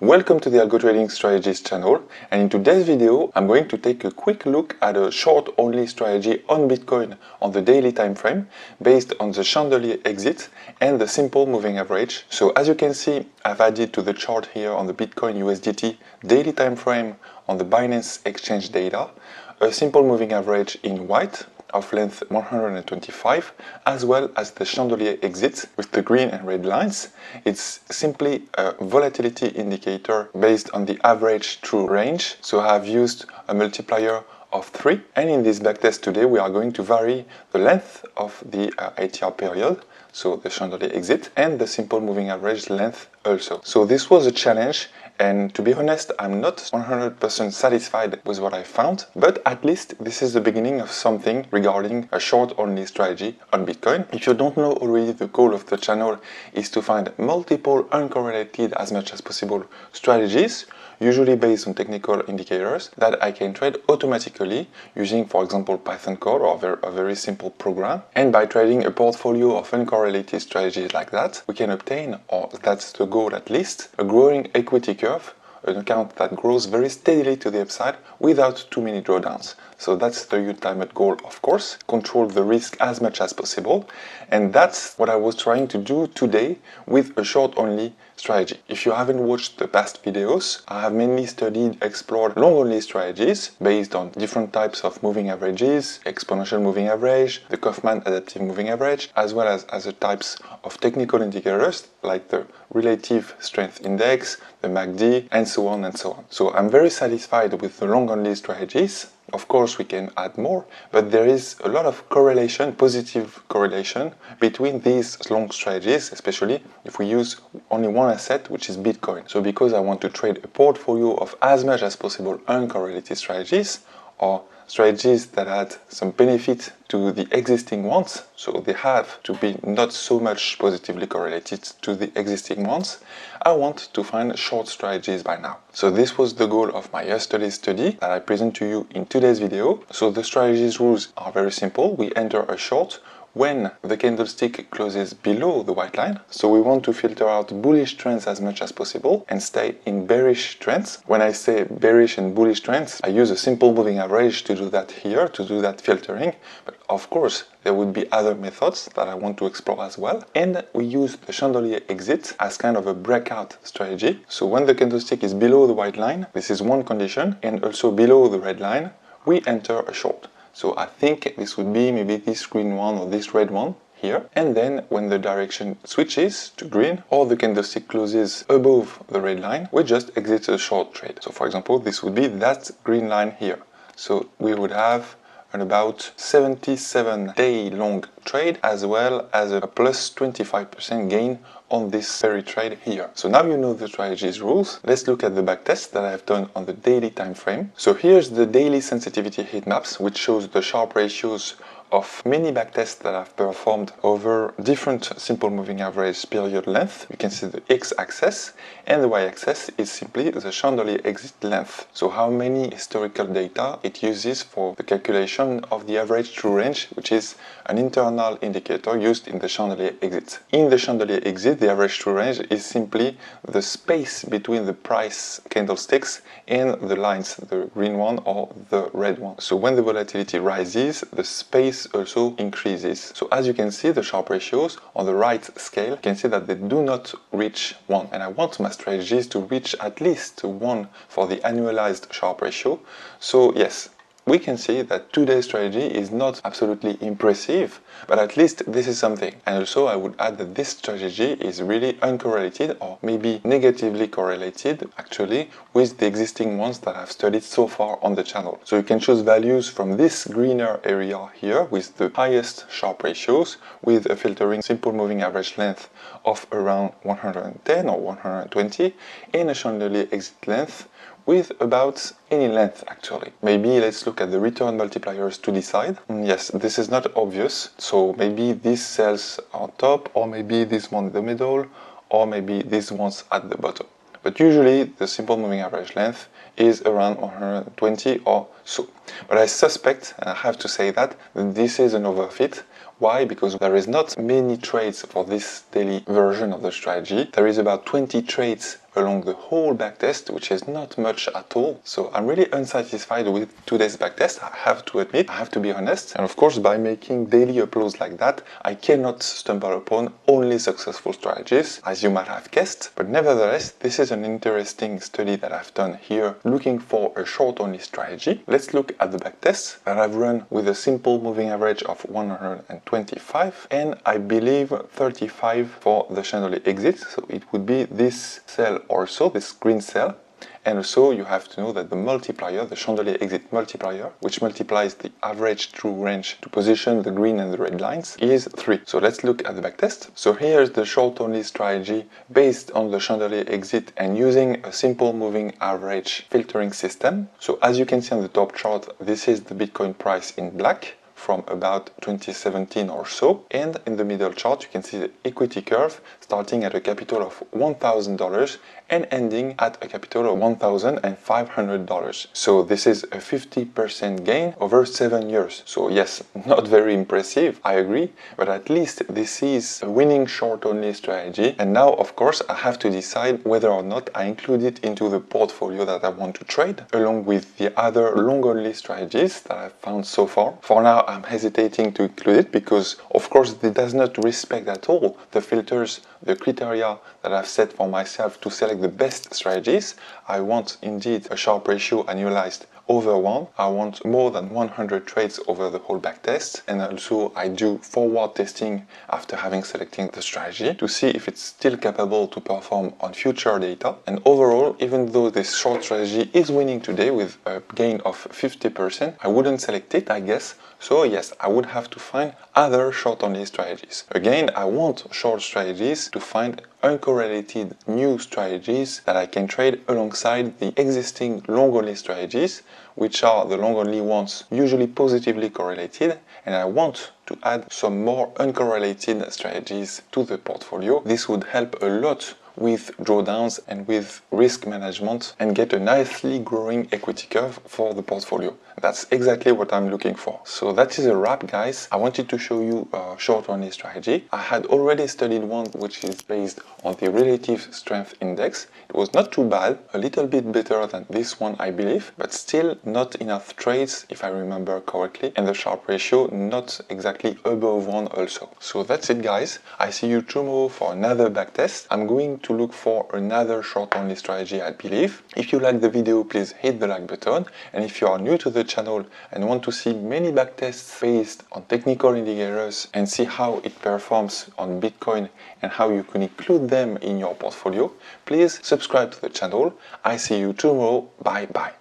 Welcome to the Algo Trading Strategies channel, and in today's video I'm going to take a quick look at a short only strategy on Bitcoin on the daily time frame based on the Chandelier Exit and the simple moving average. So as you can see, I've added to the chart here on the Bitcoin USDT daily time frame on the Binance exchange data a simple moving average in white of length 125, as well as the Chandelier Exit with the green and red lines. It's simply a volatility indicator based on the average true range, so I have used a multiplier of 3, and in this backtest today we are going to vary the length of the ATR period, so the Chandelier Exit, and the simple moving average length also. So this was a challenge, and to be honest, I'm not 100% satisfied with what I found, but at least this is the beginning of something regarding a short-only strategy on Bitcoin. If you don't know already, the goal of the channel is to find multiple uncorrelated as much as possible strategies, usually based on technical indicators, that I can trade automatically using, for example, Python code or a very simple program. And by trading a portfolio of uncorrelated strategies like that, we can obtain, or that's the goal at least, a growing equity curve, an account that grows very steadily to the upside without too many drawdowns. So that's the ultimate goal, of course, control the risk as much as possible. And that's what I was trying to do today with a short-only strategy. If you haven't watched the past videos, I have mainly explored long-only strategies based on different types of moving averages, exponential moving average, the Kaufman adaptive moving average, as well as other types of technical indicators like the relative strength index, the MACD, and so on and so on. So I'm very satisfied with the long-only strategies. Of course, we can add more, but there is a lot of correlation, positive correlation between these long strategies, especially if we use only one asset, which is Bitcoin. So because I want to trade a portfolio of as much as possible uncorrelated strategies, or strategies that add some benefit to the existing ones, so they have to be not so much positively correlated to the existing ones, I want to find short strategies by now. So this was the goal of my yesterday's study that I present to you in today's video. So the strategies rules are very simple. We enter a short when the candlestick closes below the white line. So we want to filter out bullish trends as much as possible and stay in bearish trends. When I say bearish and bullish trends, I use a simple moving average to do that here, to do that filtering. But of course, there would be other methods that I want to explore as well. And we use the Chandelier Exit as kind of a breakout strategy. So when the candlestick is below the white line, this is one condition, and also below the red line, we enter a short. So I think this would be maybe this green one or this red one here. And then when the direction switches to green or the candlestick closes above the red line, we just exit a short trade. So for example, this would be that green line here. So we would have an about 77-day long trade as well as a plus 25% gain on this very trade here. So now you know the strategy's rules. Let's look at the backtest that I've done on the daily time frame. So here's the daily sensitivity heat maps, which shows the sharp ratios of many backtests that I've performed over different simple moving average period length. You can see the x-axis, and the y-axis is simply the Chandelier Exit length. So how many historical data it uses for the calculation of the average true range, which is an internal indicator used in the Chandelier Exit. In the Chandelier Exit, the average true range is simply the space between the price candlesticks and the lines, the green one or the red one. So when the volatility rises, the space also increases. So as you can see, the sharp ratios on the right scale, you can see that they do not reach 1. And I want my strategies to reach at least 1 for the annualized sharp ratio. So yes, we can see that today's strategy is not absolutely impressive, but at least this is something. And also I would add that this strategy is really uncorrelated, or maybe negatively correlated actually, with the existing ones that I've studied so far on the channel. So you can choose values from this greener area here with the highest sharp ratios, with a filtering simple moving average length of around 110 or 120, and a Chandelier Exit length with about any length actually. Maybe let's look at the return multipliers to decide. Yes, this is not obvious, so maybe these cells on top, or maybe this one in the middle, or maybe these ones at the bottom. But usually the simple moving average length is around 120 or so. But I suspect, and I have to say that this is an overfit. Why? Because there is not many trades for this daily version of the strategy. There is about 20 trades along the whole backtest, which is not much at all. So I'm really unsatisfied with today's backtest, I have to admit, I have to be honest. And of course, by making daily uploads like that, I cannot stumble upon only successful strategies, as you might have guessed. But nevertheless, this is an interesting study that I've done here, looking for a short-only strategy. Let's look at the backtest that I've run with a simple moving average of 125 and I believe 35 for the Chandelier Exit. So it would be this cell or so, this green cell. And also you have to know that the multiplier, the Chandelier Exit multiplier, which multiplies the average true range to position the green and the red lines, is 3. So let's look at the backtest. So here's the short-only strategy based on the Chandelier Exit and using a simple moving average filtering system. So as you can see on the top chart, this is the Bitcoin price in black from about 2017 or so, and in the middle chart you can see the equity curve starting at a capital of $1,000 and ending at a capital of $1,500. So this is a 50% gain over 7 years. So yes, not very impressive, I agree, but at least this is a winning short-only strategy. And now, of course, I have to decide whether or not I include it into the portfolio that I want to trade, along with the other long-only strategies that I've found so far. For now, I'm hesitating to include it because, of course, it does not respect at all the filters, the criteria that I've set for myself to select the best strategies. I want indeed a Sharpe ratio annualized over 1. I want more than 100 trades over the whole backtest, and also I do forward testing after having selected the strategy to see if it's still capable to perform on future data. And overall, even though this short strategy is winning today with a gain of 50%, I wouldn't select it, I guess. So yes, I would have to find other short-only strategies. Again, I want short strategies to find uncorrelated new strategies that I can trade alongside the existing long-only strategies, which are the long-only ones usually positively correlated, and I want to add some more uncorrelated strategies to the portfolio. This would help a lot with drawdowns and with risk management and get a nicely growing equity curve for the portfolio. That's exactly what I'm looking for. So that is a wrap, guys. I wanted to show you a short-only strategy. I had already studied one which is based on the relative strength index. It was not too bad, a little bit better than this one, I believe, but still not enough trades, if I remember correctly, and the Sharpe ratio not exactly above 1 also. So that's it, guys. I see you tomorrow for another backtest. I'm going to look for another short-only strategy, I believe. If you like the video, please hit the like button, and if you are new to the channel and want to see many backtests based on technical indicators and see how it performs on Bitcoin and how you can include them in your portfolio, please subscribe to the channel. I see you tomorrow. Bye bye.